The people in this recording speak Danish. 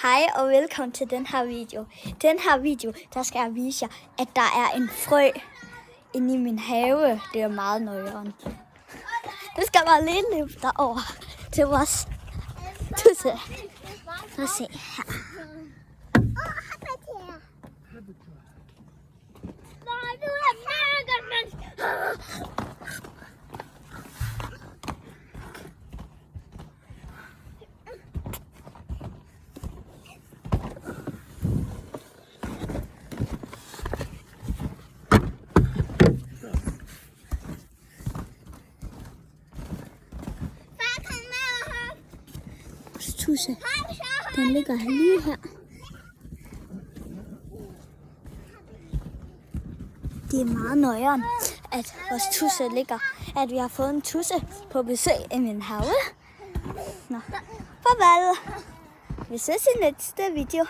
Hej og velkommen til den her video. Den her video, der skal jeg vise jer, at der er en frø inde i min have. Det er meget nøjeren. Nu skal jeg lige løbe derover til vores tusse. Lad os se her. Tusse, den ligger lige her. Det er meget nøjeren, at vores tusse ligger, at vi har fået en tusse på besøg i min have. Nå, farvel. Vi ses i næste video.